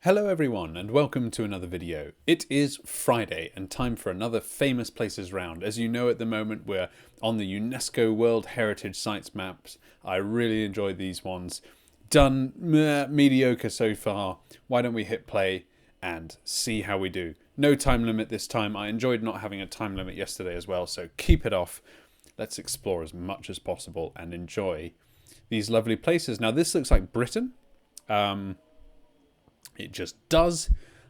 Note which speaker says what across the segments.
Speaker 1: Hello everyone and welcome to another video. It is Friday and time for another famous places round. As you know, at the moment we're on the UNESCO World Heritage Sites maps. I really enjoyed these ones. Done mediocre so far. Why don't we hit play and see how we do. No time limit this time. I enjoyed not having a time limit yesterday as well, so keep it off. Let's explore as much as possible and enjoy these lovely places. Now this looks like Britain. It just does.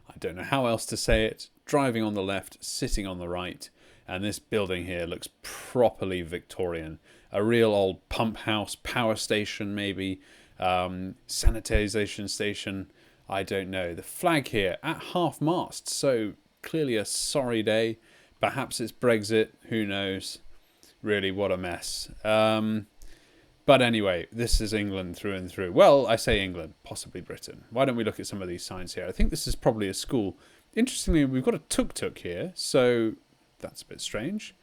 Speaker 1: I don't know how else to say it. Driving on the left, sitting on the right. And this building here looks properly Victorian. A real old pump house, power station maybe. Sanitization station. I don't know. The flag here at half-mast. So clearly a sorry day. Perhaps it's Brexit. Who knows? Really, what a mess. But anyway, this is England through and through. Well, I say England, possibly Britain. Why don't we look at some of these signs here? I think this is probably a school. Interestingly, we've got a tuk-tuk here, so that's a bit strange.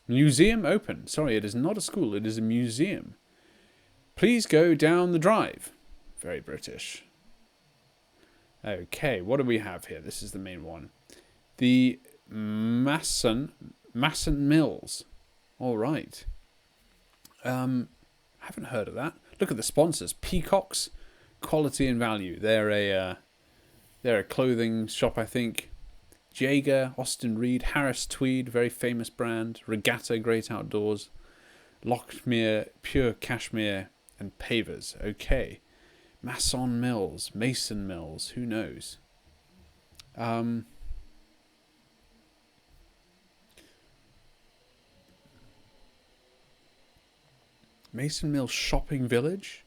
Speaker 1: Museum open. Sorry, it is not a school, it is a museum. Please go down the drive. Very British. Okay, what do we have here? This is the main one. The Masson Mills. All right. Haven't heard of that. Look at the sponsors: Peacocks, quality and value. They're a clothing shop, I think. Jaeger, Austin Reed, Harris Tweed, very famous brand. Regatta, Great Outdoors, Lockmere, Pure Cashmere, and Pavers. Okay, Mason Mills, Mason Mills. Who knows? Mason Mills Shopping Village.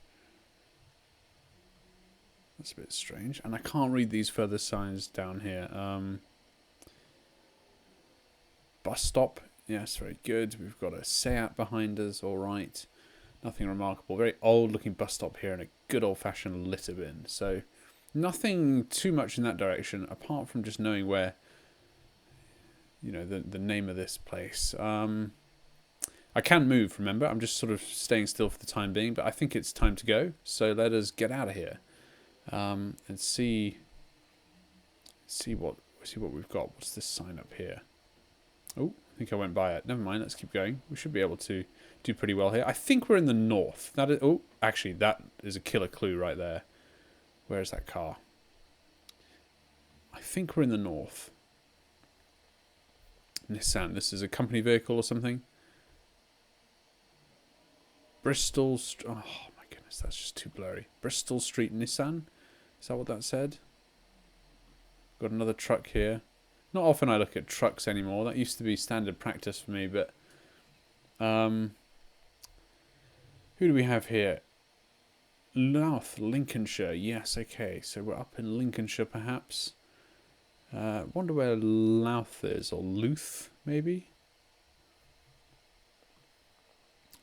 Speaker 1: That's a bit strange. And I can't read these further signs down here. Bus stop. Yes, very good. We've got a Seat behind us. All right. Nothing remarkable. Very old looking bus stop here and a good old fashioned litter bin. So nothing too much in that direction apart from just knowing where, you know, the name of this place. I can move, remember? I'm just sort of staying still for the time being, but I think it's time to go. So let us get out of here and see what we've got. What's this sign up here? Oh, I think I went by it. Never mind. Let's keep going. We should be able to do pretty well here. I think we're in the north. That is. Oh, actually, that is a killer clue right there. Where is that car? I think we're in the north. Nissan. This is a company vehicle or something. Bristol, oh my goodness, that's just too blurry. Bristol Street Nissan, is that what that said? Got another truck here. Not often I look at trucks anymore. That used to be standard practice for me, but who do we have here? Louth, Lincolnshire. Yes, okay, so we're up in Lincolnshire perhaps. Wonder where Louth is, or Louth maybe.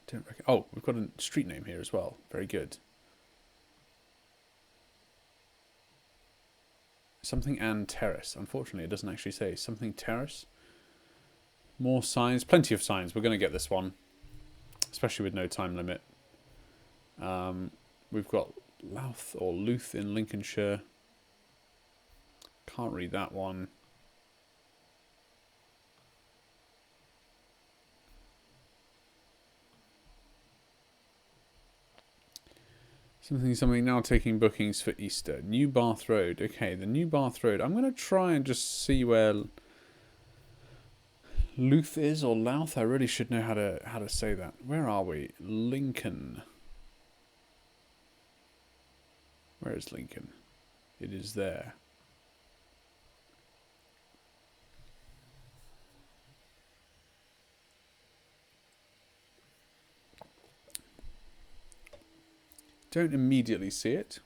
Speaker 1: Don't reckon. Oh, we've got a street name here as well. Very good. Something and Terrace. Unfortunately, it doesn't actually say. Something Terrace. More signs. Plenty of signs. We're going to get this one. Especially with no time limit. We've got Louth or Louth in Lincolnshire. Can't read that one. Something now taking bookings for Easter. New Bath Road. Okay, the New Bath Road. I'm going to try and just see where Louth is, or Louth. I really should know how to say that. Where are we? Lincoln. Where is Lincoln? It is there. Don't immediately see it.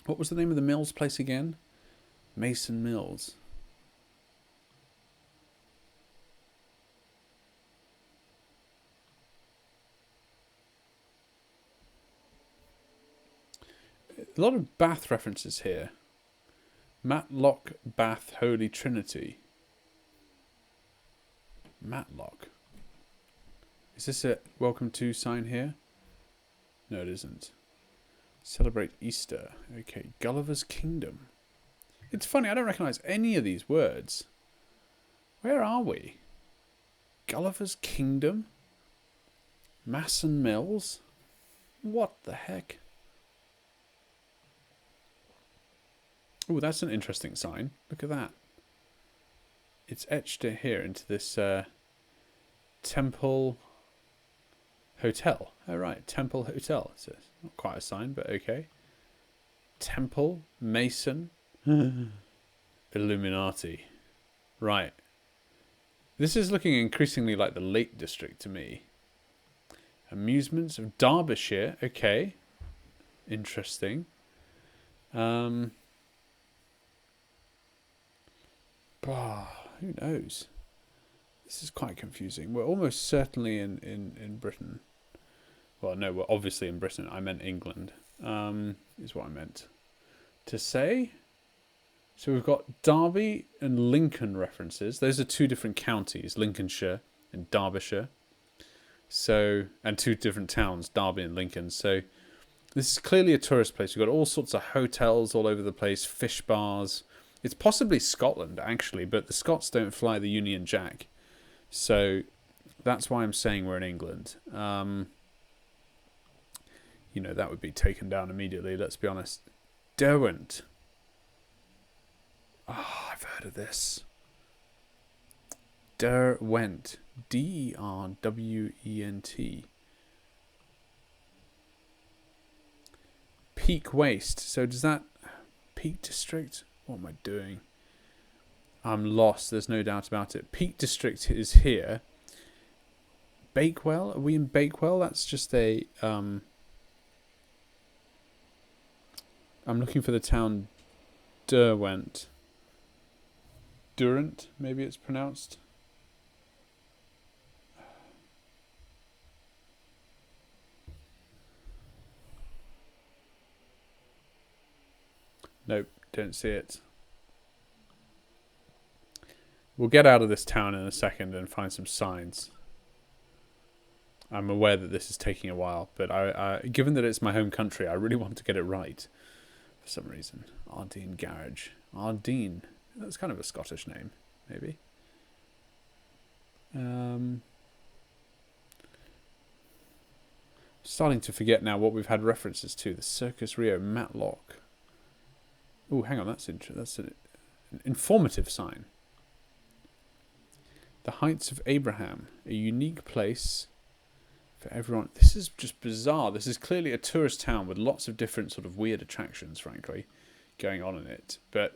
Speaker 1: What was the name of the Mills place again? Mason Mills. A lot of Bath references here. Matlock, Bath, Holy Trinity. Matlock. Is this a welcome to sign here? No, it isn't. Celebrate Easter. Okay, Gulliver's Kingdom. It's funny, I don't recognise any of these words. Where are we? Gulliver's Kingdom? Masson Mills? What the heck? Oh, that's an interesting sign. Look at that. It's etched here into this Temple Hotel. Oh, right. Temple Hotel. So it's not quite a sign, but okay. Temple, Mason, Illuminati. Right. This is looking increasingly like the Lake District to me. Amusements of Derbyshire. Okay. Interesting. Who knows? This is quite confusing. We're almost certainly in Britain. Well, no, we're obviously in Britain. I meant England, is what I meant to say. So we've got Derby and Lincoln references. Those are two different counties, Lincolnshire and Derbyshire. So, and two different towns, Derby and Lincoln. So this is clearly a tourist place. We've got all sorts of hotels all over the place, fish bars. It's possibly Scotland, actually, but the Scots don't fly the Union Jack. So that's why I'm saying we're in England. You know, that would be taken down immediately, let's be honest. Derwent. Oh, I've heard of this. Derwent. Derwent. Peak Waste. So does that... Peak District? What am I doing? I'm lost, there's no doubt about it. Peak District is here. Bakewell? Are we in Bakewell? That's just a... I'm looking for the town Derwent. Durant, maybe it's pronounced. Nope, don't see it. We'll get out of this town in a second and find some signs. I'm aware that this is taking a while, but given that it's my home country, I really want to get it right for some reason. Ardeen Garage. Ardeen. That's kind of a Scottish name, maybe. Starting to forget now what we've had references to. The Circus Rio Matlock. Oh, hang on, that's an informative sign. The Heights of Abraham, a unique place for everyone. This is just bizarre. This is clearly a tourist town with lots of different sort of weird attractions, frankly, going on in it. But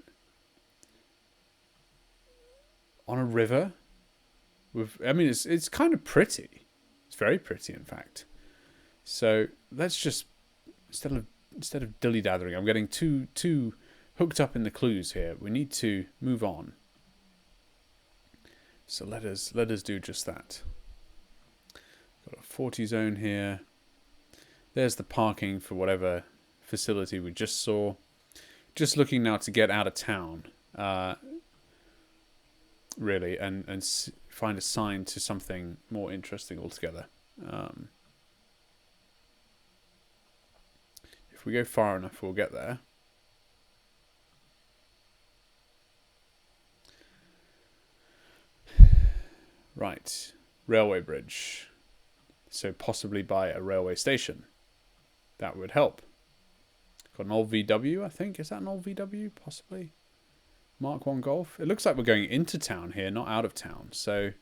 Speaker 1: on a river, I mean, it's kind of pretty. It's very pretty, in fact. So let's just instead of dilly-dathering, I'm getting too hooked up in the clues here. We need to move on. So let us do just that. Got a 40 zone here. There's the parking for whatever facility we just saw. Just looking now to get out of town, really, and find a sign to something more interesting altogether. If we go far enough, we'll get there. Right, railway bridge. So possibly by a railway station. That would help. Got an old VW, I think. Is that an old VW? Possibly. Mark 1 Golf. It looks like we're going into town here, not out of town. So,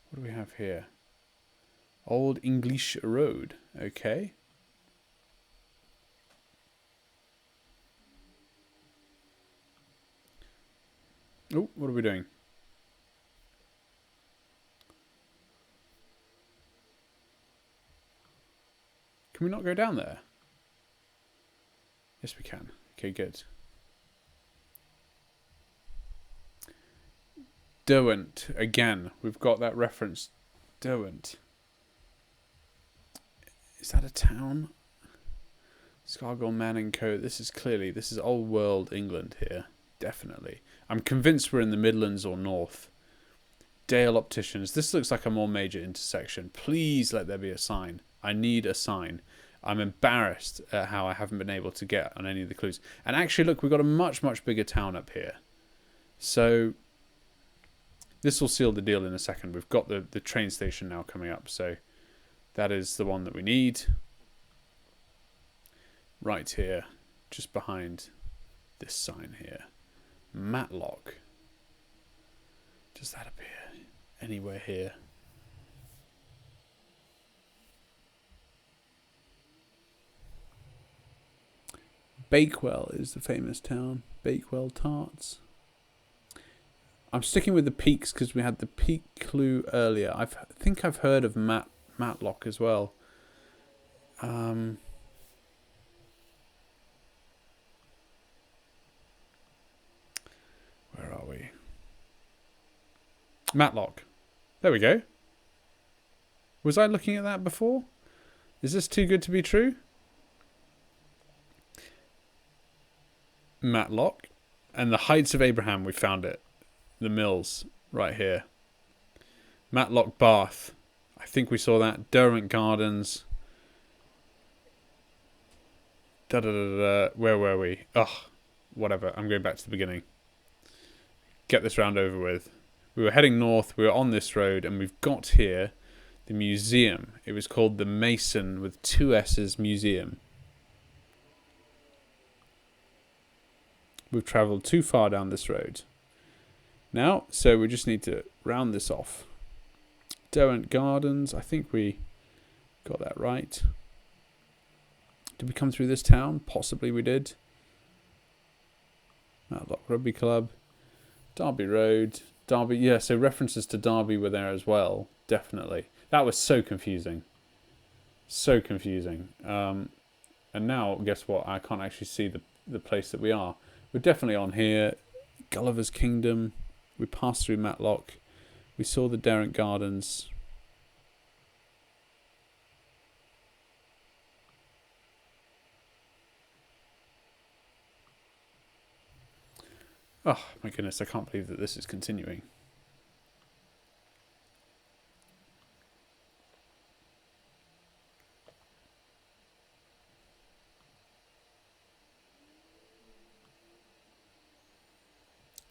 Speaker 1: what do we have here? Old English Road. Okay. Oh, what are we doing? Can we not go down there? Yes, we can. Okay, good. Derwent. Again, we've got that reference. Derwent. Is that a town? Scargill, Man & Co. This is old world England here. Definitely. I'm convinced we're in the Midlands or North. Dale Opticians. This looks like a more major intersection. Please let there be a sign. I need a sign. I'm embarrassed at how I haven't been able to get on any of the clues. And actually, look, we've got a much, much bigger town up here. So this will seal the deal in a second. We've got the train station now coming up. So that is the one that we need. Right here, just behind this sign here. Matlock. Does that appear anywhere here? Bakewell is the famous town. Bakewell tarts. I'm sticking with the peaks because we had the peak clue earlier. I think I've heard of Matlock as well. Where are we? Matlock. There we go. Was I looking at that before? Is this too good to be true? Matlock. And the Heights of Abraham, we found it. The mills, right here. Matlock Bath. I think we saw that. Derwent Gardens. Where were we? Oh, whatever. I'm going back to the beginning. Get this round over with. We were heading north. We were on this road. And we've got here the museum. It was called the Mason with 2 S's Museum. We've travelled too far down this road. Now, so we just need to round this off. Derwent Gardens, I think we got that right. Did we come through this town? Possibly we did. Matlock Rugby Club. Derby Road. Derby, yeah, so references to Derby were there as well. Definitely. That was so confusing. So confusing. And now, guess what? I can't actually see the place that we are. We're definitely on here. Gulliver's Kingdom. We passed through Matlock. We saw the Derwent Gardens. Oh, my goodness. I can't believe that this is continuing.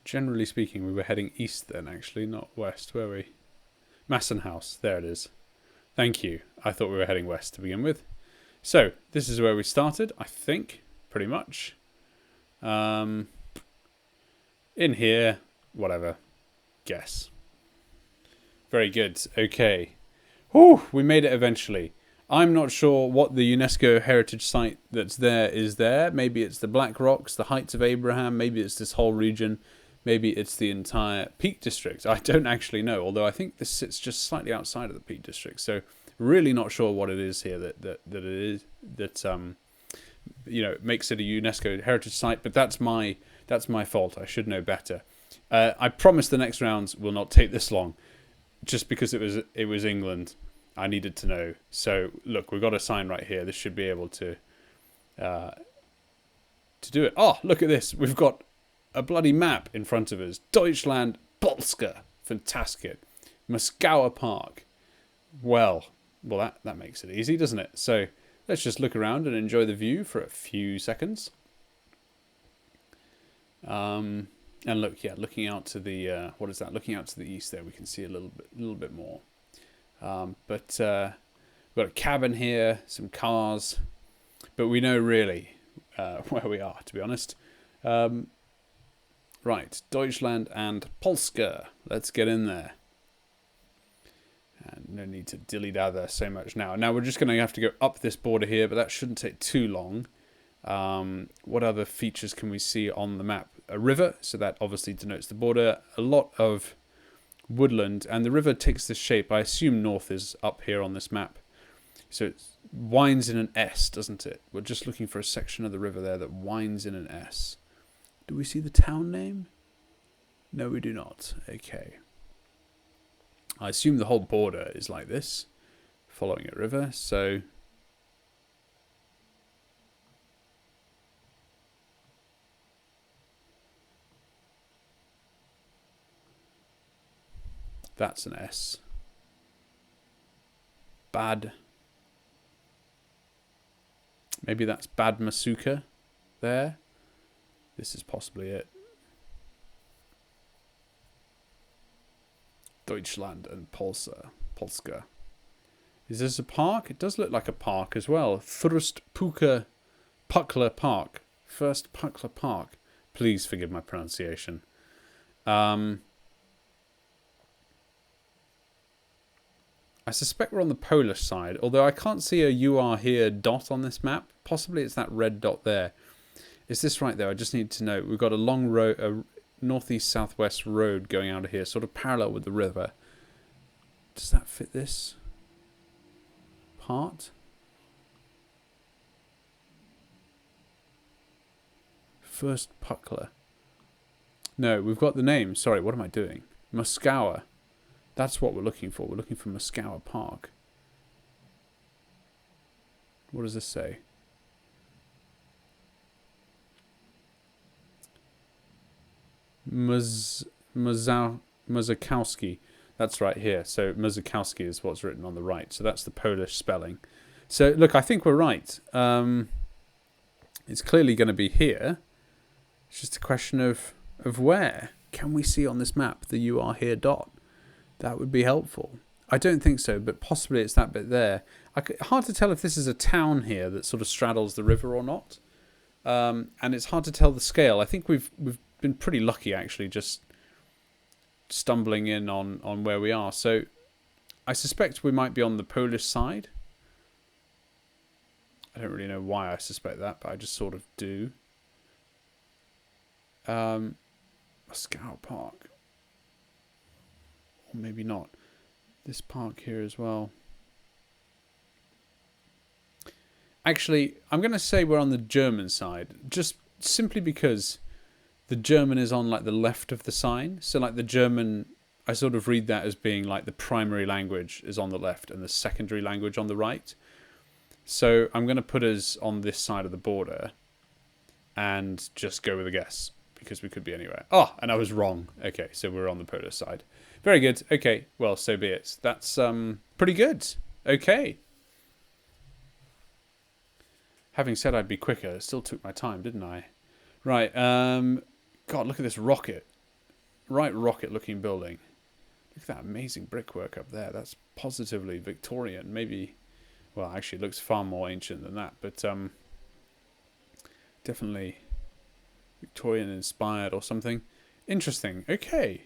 Speaker 1: Generally speaking, we were heading east then, actually, not west, were we? Masson House, there it is. Thank you. I thought we were heading west to begin with. So, this is where we started, I think, pretty much. In here, whatever. Guess. Very good. Okay. Whew, we made it eventually. I'm not sure what the UNESCO heritage site that's there is there. Maybe it's the Black Rocks, the Heights of Abraham. Maybe it's this whole region. Maybe it's the entire Peak District. I don't actually know, although I think this sits just slightly outside of the Peak District. So really not sure what it is here that makes it a UNESCO heritage site. But that's my fault. I should know better. I promise the next rounds will not take this long, just because it was England. I needed to know. So look, we've got a sign right here. This should be able to do it. Oh, look at this. We've got a bloody map in front of us. Deutschland, Polska. Fantastic. Muskauer Park. Well, that makes it easy, doesn't it? So let's just look around and enjoy the view for a few seconds. And look, yeah, looking out to the what is that? Looking out to the east there, we can see a little bit more. But we've got a cabin here, some cars, but we know really where we are, to be honest. Right, Deutschland and Polska. Let's get in there. And no need to dilly-dather so much now. Now we're just going to have to go up this border here, but that shouldn't take too long. What other features can we see on the map? A river, so that obviously denotes the border. A lot of woodland, and the river takes this shape. I assume north is up here on this map. So it winds in an S, doesn't it? We're just looking for a section of the river there that winds in an S. Do we see the town name? No, we do not. Okay. I assume the whole border is like this, following a river, so that's an S. Bad Maybe that's Bad Masuka there. This is possibly it. Deutschland and Polska. Is this a park? It does look like a park as well. Puckler Park. First Puckler Park. Please forgive my pronunciation. I suspect we're on the Polish side, although I can't see a "you are here" dot on this map. Possibly it's that red dot there. Is this right though? I just need to know. We've got a long road, a northeast-southwest road going out of here, sort of parallel with the river. Does that fit this part? First Puckler. No, we've got the name. Sorry, what am I doing? Moskauer. That's what we're looking for. We're looking for Moskauer Park. What does this say? Muzakowski. That's right here. So Muzakowski is what's written on the right. So that's the Polish spelling. So look, I think we're right. It's clearly going to be here. It's just a question of where. Can we see on this map the "you are here" dot? That would be helpful. I don't think so, but possibly it's that bit there. Hard to tell if this is a town here that sort of straddles the river or not. And it's hard to tell the scale. I think we've been pretty lucky, actually, just stumbling in on where we are. So I suspect we might be on the Polish side. I don't really know why I suspect that, but I just sort of do. Moskau Park. Or maybe not. This park here as well. Actually, I'm going to say we're on the German side, just simply because the German is on like the left of the sign. So like the German, I sort of read that as being like the primary language is on the left and the secondary language on the right. So I'm going to put us on this side of the border and just go with a guess because we could be anywhere. Oh, and I was wrong. Okay, so we're on the Polish side. Very good. Okay, well, so be it. That's pretty good. Okay. Having said I'd be quicker, it still took my time, didn't I? Right. God, look at this rocket. Right rocket-looking building. Look at that amazing brickwork up there. That's positively Victorian. Maybe, well, actually, it looks far more ancient than that, but definitely Victorian-inspired or something. Interesting. Okay.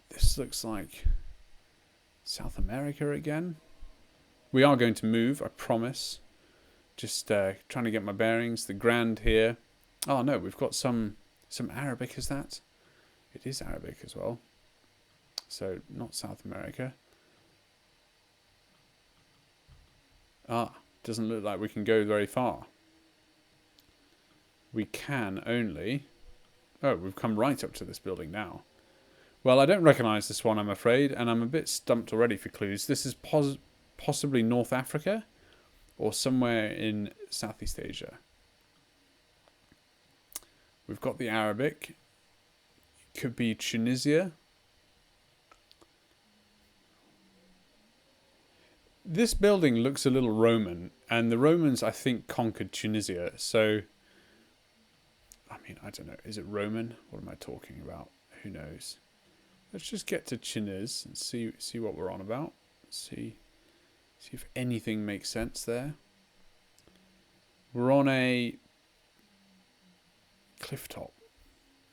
Speaker 1: This looks like South America again. We are going to move, I promise. Just trying to get my bearings. The Grand here. Oh no, we've got some Arabic, is that? It is Arabic as well. So, not South America. Ah, doesn't look like we can go very far. We can only... Oh, we've come right up to this building now. Well, I don't recognise this one, I'm afraid, and I'm a bit stumped already for clues. This is possibly North Africa or somewhere in Southeast Asia. We've got the Arabic. It could be Tunisia. This building looks a little Roman, and the Romans, I think, conquered Tunisia. So, I mean, I don't know. Is it Roman? What am I talking about? Who knows? Let's just get to Tunis and see what we're on about. See if anything makes sense there. We're on a cliff top.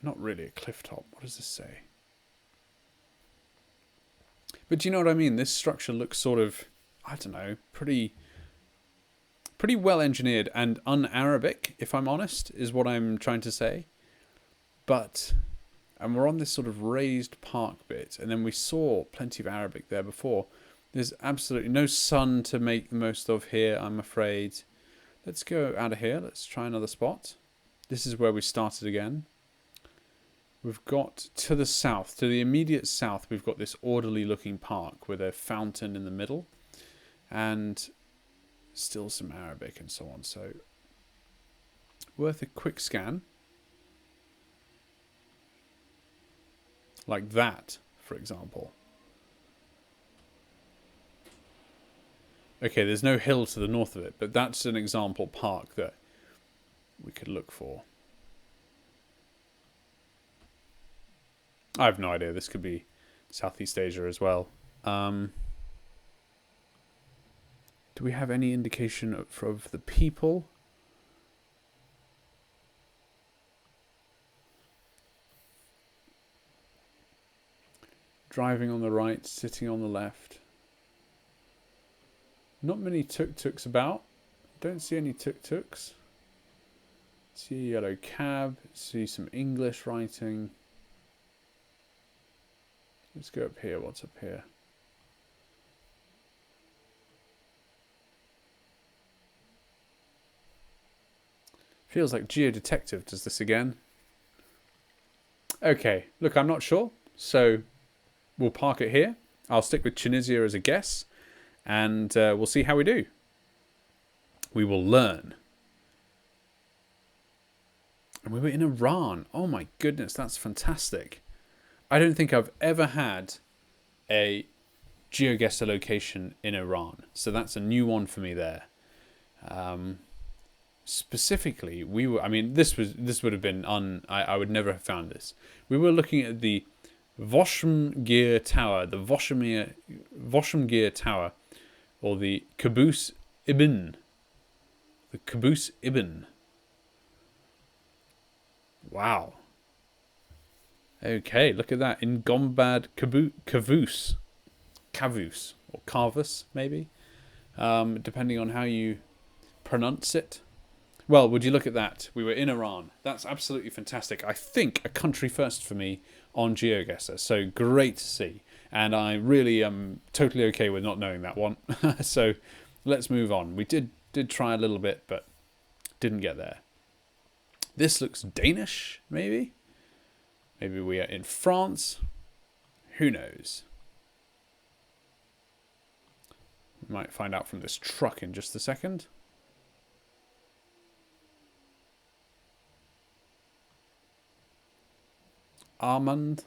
Speaker 1: Not really a cliff top. What does this say? But do you know what I mean? This structure looks sort of, I don't know, pretty well engineered and un-Arabic, if I'm honest, is what I'm trying to say. And we're on this sort of raised park bit, and then we saw plenty of Arabic there before. There's absolutely no sun to make the most of here, I'm afraid. Let's go out of here. Let's try another spot. This is where we started again. We've got to the south, to the immediate south, we've got this orderly looking park with a fountain in the middle. And still some Arabic and so on. So, worth a quick scan. Like that, for example. Okay, there's no hill to the north of it, but that's an example park that we could look for. I have no idea. This could be Southeast Asia as well. Do we have any indication of the people? Driving on the right, sitting on the left. Not many tuk-tuks about. Don't see any tuk-tuks. See a yellow cab. See some English writing. Let's go up here. What's up here? Feels like Geodetective does this again. Okay, look, I'm not sure. So we'll park it here. I'll stick with Tunisia as a guess. And we'll see how we do. We will learn. And we were in Iran. Oh my goodness, that's fantastic. I don't think I've ever had a GeoGuessr location in Iran. So that's a new one for me there. Specifically, we were, I mean, this would have been, I would never have found this. We were looking at the Voshmgir Tower, Voshmgir Tower, or the Caboose Ibn. The Caboose Ibn. Wow. Okay, look at that. In Gombad Caboose. Cavus, or Carvus, maybe. Depending on how you pronounce it. Well, would you look at that? We were in Iran. That's absolutely fantastic. I think a country first for me on GeoGuessr. So great to see. And I really am totally okay with not knowing that one. So let's move on. We did try a little bit, but didn't get there. This looks Danish, maybe? Maybe we are in France. Who knows? We might find out from this truck in just a second. Armand.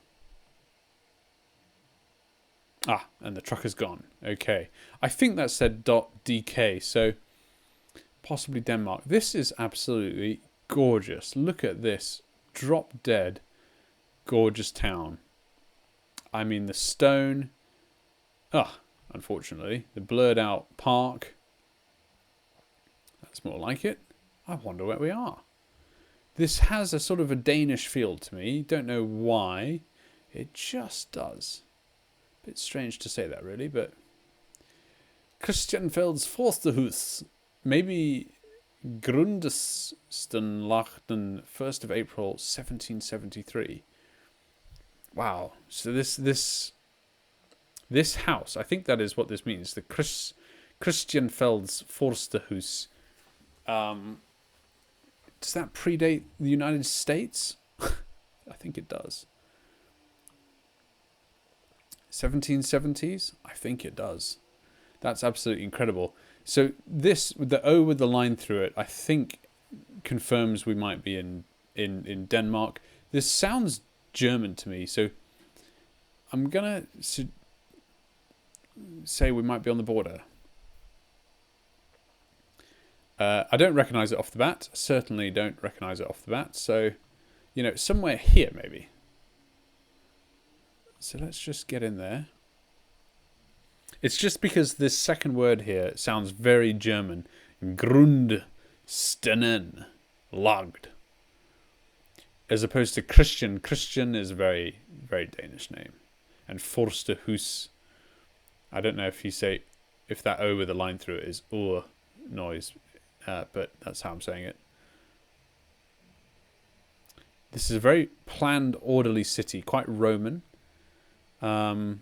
Speaker 1: Ah, and the truck is gone. Okay. I think that said .dk, so possibly Denmark. This is absolutely gorgeous. Look at this. Drop dead gorgeous town. I mean, the stone. Ah, unfortunately. The blurred out park. That's more like it. I wonder where we are. This has a sort of a Danish feel to me. Don't know why. It just does. Bit strange to say that, really, but Christianfeld's Forsterhus, maybe Grundestenlachten, 1st of April, 1773. Wow. So this house, I think that is what this means. The Christianfeld's Forsterhus. Does that predate the United States? I think it does. 1770s? I think it does. That's absolutely incredible. So this, with the O with the line through it, I think confirms we might be in Denmark. This sounds German to me, so I'm going to say we might be on the border. I don't recognise it off the bat. Certainly don't recognise it off the bat. So, you know, somewhere here maybe. So let's just get in there. It's just because this second word here sounds very German. Grundstenen. Lagd. As opposed to Christian. Christian is a very, very Danish name. And Forsterhus. I don't know if you say, if that O with the line through it is ur noise. But that's how I'm saying it. This is a very planned, orderly city, quite Roman. And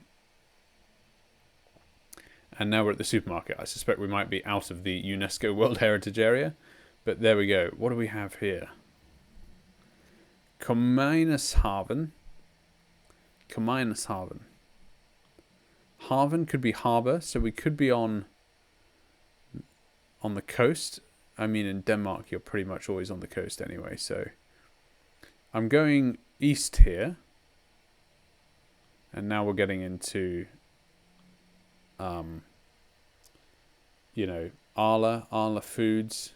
Speaker 1: now we're at the supermarket. I suspect we might be out of the UNESCO World Heritage Area. But there we go. What do we have here? Kominushaven. Kominushaven. Haven could be harbour, so we could be on the coast. I mean, in Denmark, you're pretty much always on the coast anyway, so I'm going east here. And now we're getting into you know, Arla Foods.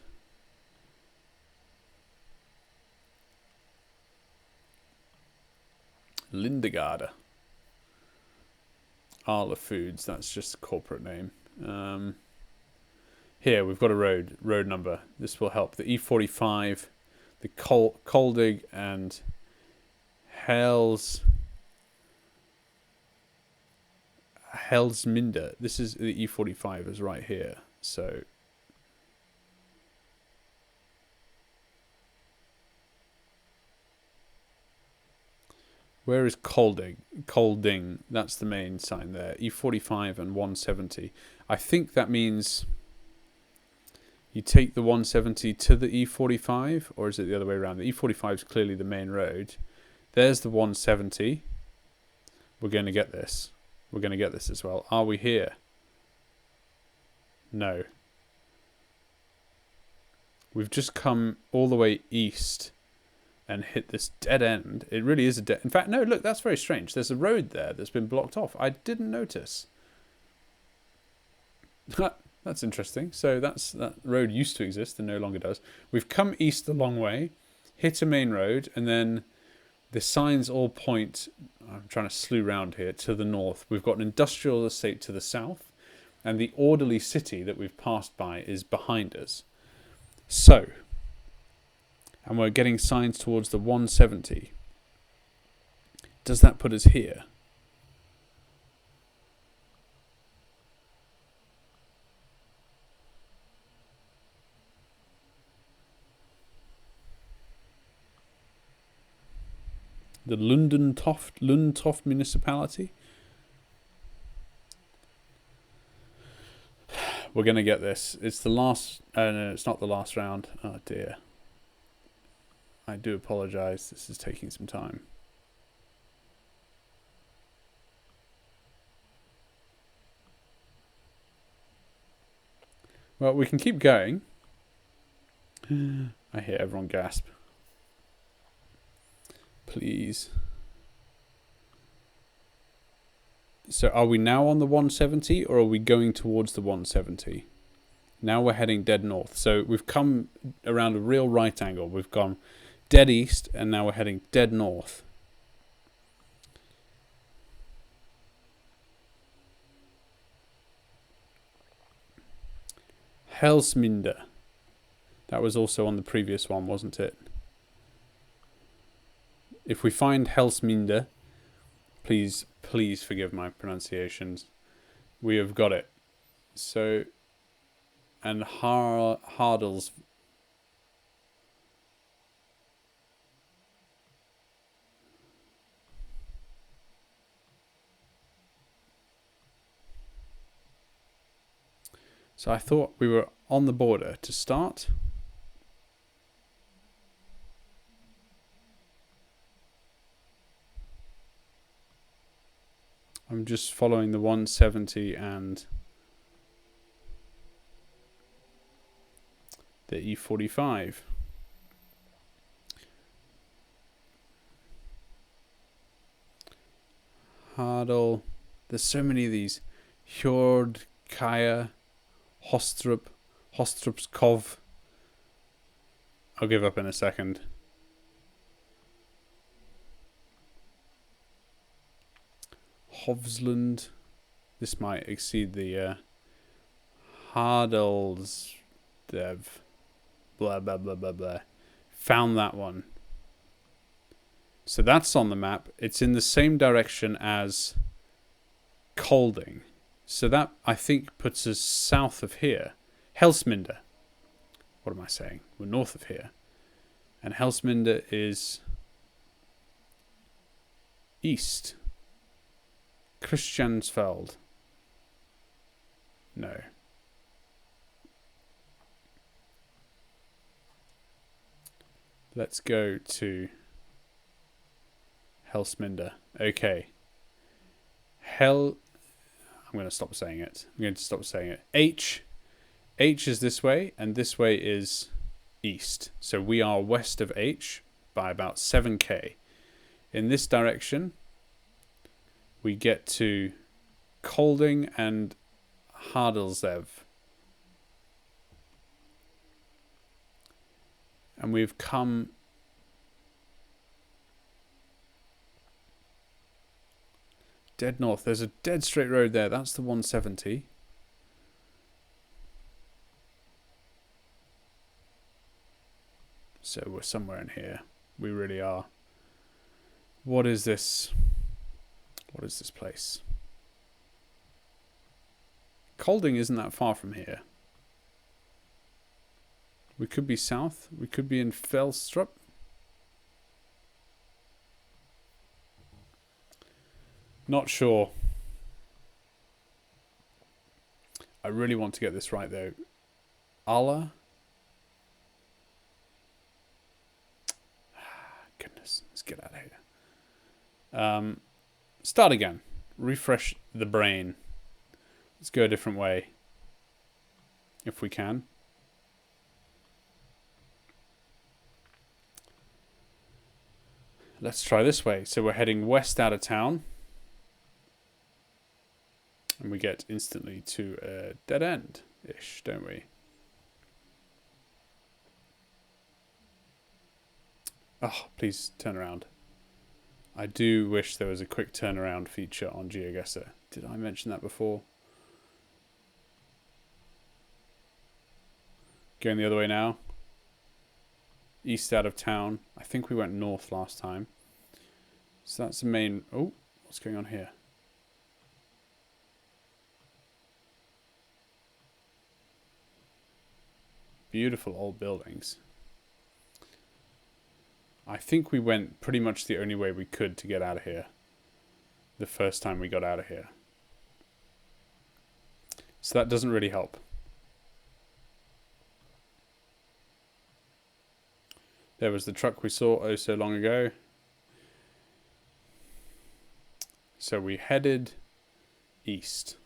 Speaker 1: Lindegarde. Arla Foods, that's just a corporate name. Here, we've got a road number. This will help. The E45, the Koldig and Helsminder. This is the E45 is right here. So where is Kolding? That's the main sign there. E45 and 170. I think that means you take the 170 to the E45, or is it the other way around? The E45 is clearly the main road. There's the 170. We're going to get this. We're going to get this as well. Are we here? No. We've just come all the way east and hit this dead end. It really is a dead... In fact, no, look, that's very strange. There's a road there that's been blocked off. I didn't notice. That's interesting. So that road used to exist and no longer does. We've come east a long way, hit a main road, and then the signs all point, I'm trying to slew round here, to the north. We've got an industrial estate to the south, and the orderly city that we've passed by is behind us. So, and we're getting signs towards the 170. Does that put us here? The Lundtoft municipality. We're going to get this. It's the last... no, it's not the last round. Oh, dear. I do apologise. This is taking some time. Well, we can keep going. I hear everyone gasp. Please. So are we now on the 170 or are we going towards the 170? Now we're heading dead north. So we've come around a real right angle. We've gone dead east and now we're heading dead north. Helsminder. That was also on the previous one, wasn't it? If we find Helsminder, please forgive my pronunciations. We have got it. So, and Hardels. So I thought we were on the border to start. I'm just following the 170 and the E45. Hardel. There's so many of these. Hjord, Kaya, Hostrupskov. I'll give up in a second. Hovsland. This might exceed the Hardelsdev. Blah, blah, blah, blah, blah. Found that one. So that's on the map. It's in the same direction as Kolding. So that, I think, puts us south of here. Helsminder. What am I saying? We're north of here. And Helsminder is east. Christiansfeld. No. Let's go to Helsminder. Okay. I'm going to stop saying it. I'm going to stop saying it. H is this way, and this way is east. So we are west of H by about 7k. In this direction, we get to Kolding and Hardelzev. And we've come... dead north. There's a dead straight road there. That's the 170. So we're somewhere in here. We really are. What is this? What is this place? Colding isn't that far from here. We could be south. We could be in Felstrup. Not sure. I really want to get this right though. Allah. Goodness, let's get out of here. Start again. Refresh the brain. Let's go a different way. If we can. Let's try this way. So we're heading west out of town. And we get instantly to a dead end-ish, don't we? Oh, please turn around. I do wish there was a quick turnaround feature on GeoGuessr. Did I mention that before? Going the other way now. East out of town. I think we went north last time. So that's the main... Oh, what's going on here? Beautiful old buildings. I think we went pretty much the only way we could to get out of here. The first time we got out of here. So that doesn't really help. There was the truck we saw oh so long ago. So we headed east.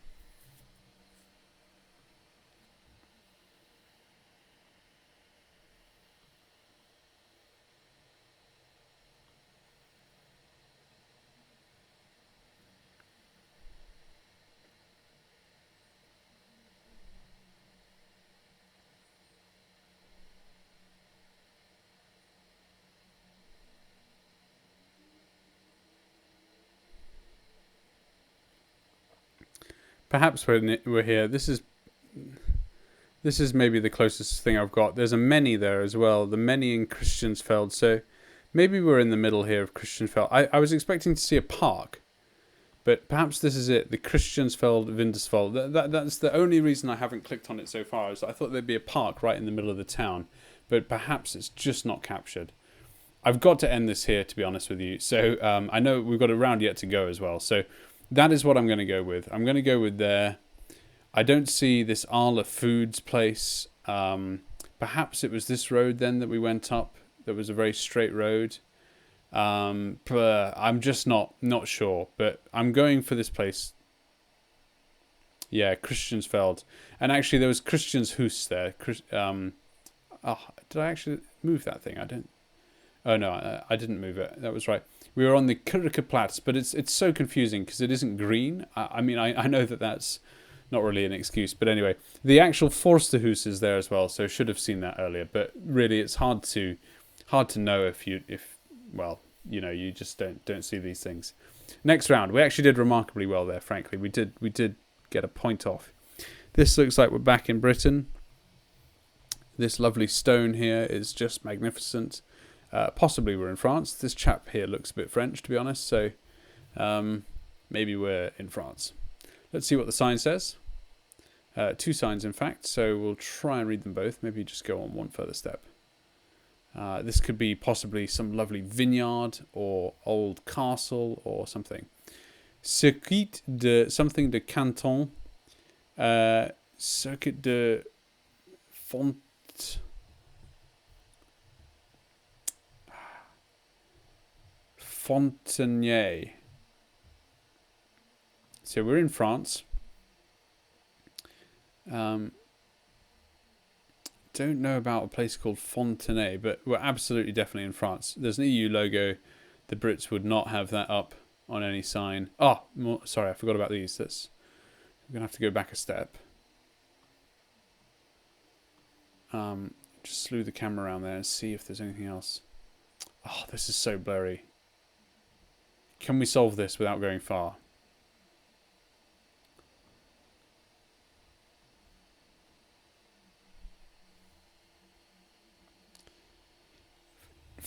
Speaker 1: Perhaps we're here. This is maybe the closest thing I've got. There's a many there as well. The many in Christiansfeld. So maybe we're in the middle here of Christiansfeld. I was expecting to see a park, but perhaps this is it. The Christiansfeld Wintersfeld. That's the only reason I haven't clicked on it so far. Is I thought there'd be a park right in the middle of the town, but perhaps it's just not captured. I've got to end this here, to be honest with you. So I know we've got a round yet to go as well. So that is what I'm going to go with. I'm going to go with there. I don't see this Arla Foods place. Perhaps it was this road then that we went up. That was a very straight road. But I'm just not sure. But I'm going for this place. Yeah, Christiansfeld. And actually there was Christianshus there. Did I actually move that thing? I don't. Oh no, I didn't move it. That was right. We were on the Kirkeplatz, but it's so confusing because it isn't green. I mean, I know that's not really an excuse, but anyway, the actual Forsterhus is there as well, so should have seen that earlier. But really, it's hard to know if you just don't see these things. Next round, we actually did remarkably well there. Frankly, we did get a point off. This looks like we're back in Britain. This lovely stone here is just magnificent. Possibly we're in France. This chap here looks a bit French, to be honest, so maybe we're in France. Let's see what the sign says. 2 signs, in fact, so we'll try and read them both. Maybe just go on one further step. This could be possibly some lovely vineyard or old castle or something. Circuit de something de Canton. Circuit de Fontenay. So we're in France. Don't know about a place called Fontenay, but we're absolutely definitely in France. There's an EU logo. The Brits would not have that up on any sign. Oh, sorry, I forgot about these. We're going to have to go back a step. Just slew the camera around there and see if there's anything else. Oh, this is so blurry. Can we solve this without going far?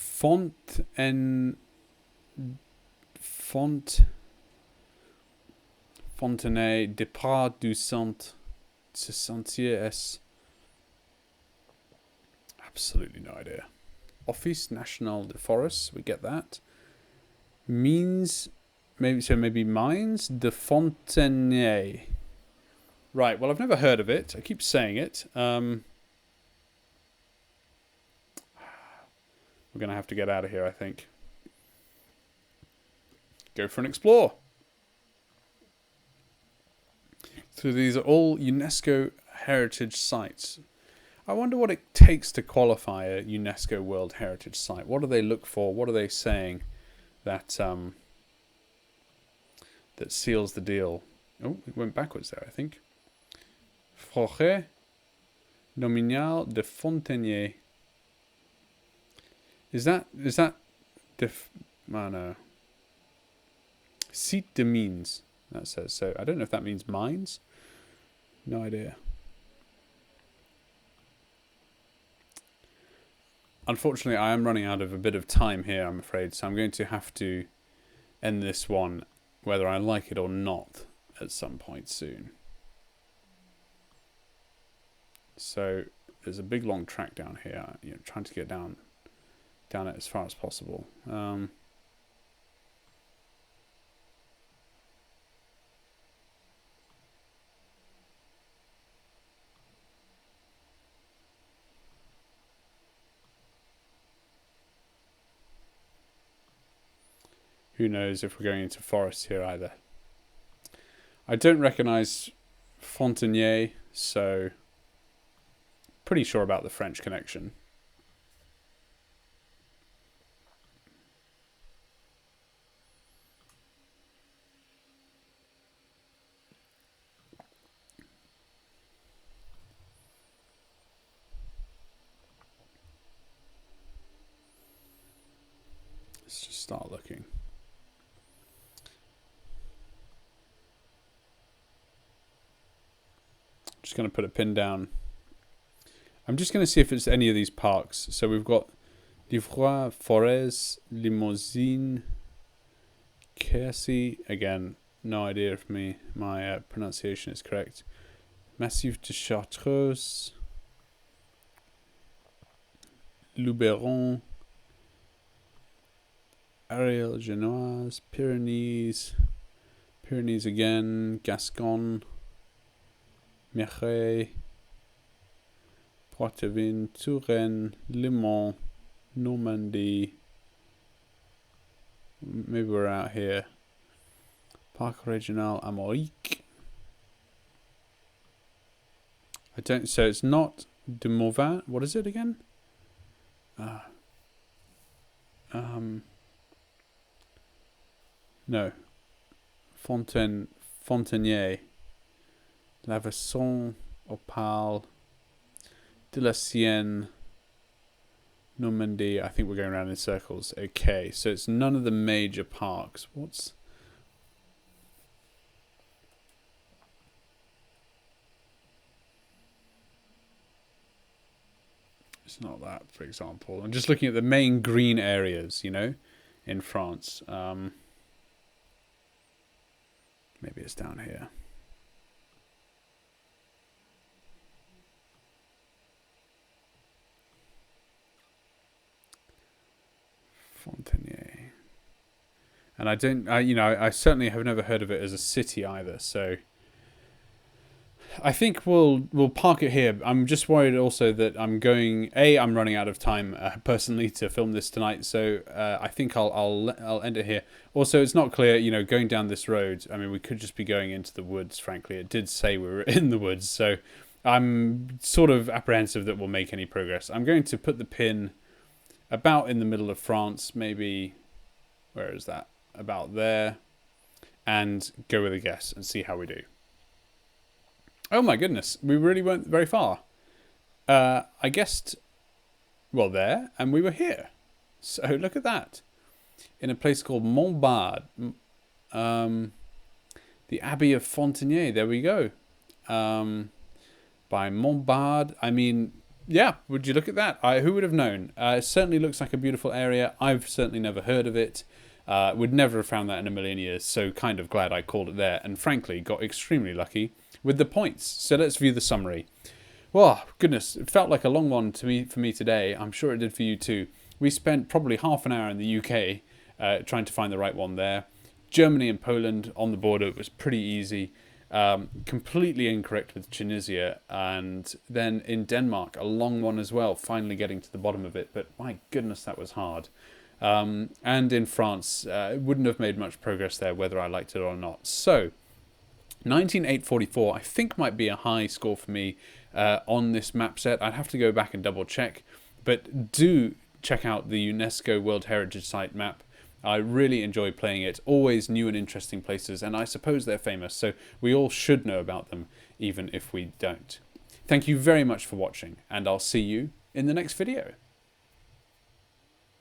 Speaker 1: Fontenay Départ du Sentier S. Absolutely no idea. Office National de Forests, we get that. Means, maybe Mines de Fontenay. Right, well, I've never heard of it. I keep saying it. We're going to have to get out of here, I think. Go for an explore. So these are all UNESCO heritage sites. I wonder what it takes to qualify a UNESCO World Heritage Site. What do they look for? What are they saying that that seals the deal? Oh, it went backwards there, I think. Forêt nominale de Fontenay. Is that no. Site de mines, that says. So I don't know if that means mines. No idea. Unfortunately, I am running out of a bit of time here, I'm afraid. So I'm going to have to end this one, whether I like it or not, at some point soon. So there's a big long track down here. You know, trying to get down it as far as possible. Who knows if we're going into forest here either. I don't recognise Fontenay, so pretty sure about the French connection. Let's just start looking. Just going to put a pin down. I'm just going to see if it's any of these parks. So we've got Livroy, Forez, Limousine, Quercy. Again, no idea if my pronunciation is correct. Massif de Chartreuse, Luberon, Ariel Genoise, Pyrenees again, Gascon, Méret, Poitevin, Touraine, Le Mans, Normandy. Maybe we're out here. Parc Régional Armorique. So it's not de Mauvin. What is it again? No. Fontenay. Lavesson, Opale, de la Sienne, Normandy. I think we're going around in circles. Okay, so it's none of the major parks. It's not that, for example. I'm just looking at the main green areas, you know, in France. Maybe it's down here. Fontenay. And I certainly have never heard of it as a city either, so I think we'll park it here. I'm just worried also that I'm running out of time personally to film this tonight, so I think I'll end it here. Also, it's not clear, you know, going down this road. I mean, we could just be going into the woods. Frankly, it did say we were in the woods, so I'm sort of apprehensive that we'll make any progress. I'm going to put the pin about in the middle of France, maybe. Where is that? About there, and go with a guess and see how we do. Oh my goodness, we really weren't very far. I guessed well, there, and we were here. So look at that. In a place called Montbard. The Abbey of Fontenay. There we go. By Montbard. I mean, yeah, would you look at that? Who would have known? It certainly looks like a beautiful area. I've certainly never heard of it. Would never have found that in a million years. So kind of glad I called it there. And frankly, got extremely lucky with the points. So let's view the summary. Oh, goodness. It felt like a long one for me today. I'm sure it did for you too. We spent probably half an hour in the UK trying to find the right one there. Germany and Poland on the border, it was pretty easy. Completely incorrect with Tunisia. And then in Denmark, a long one as well, finally getting to the bottom of it. But my goodness, that was hard. And in France, wouldn't have made much progress there, whether I liked it or not. So, 19844, I think might be a high score for me on this map set. I'd have to go back and double check. But do check out the UNESCO World Heritage Site map. I really enjoy playing it. Always new and interesting places, and I suppose they're famous, so we all should know about them, even if we don't. Thank you very much for watching, and I'll see you in the next video.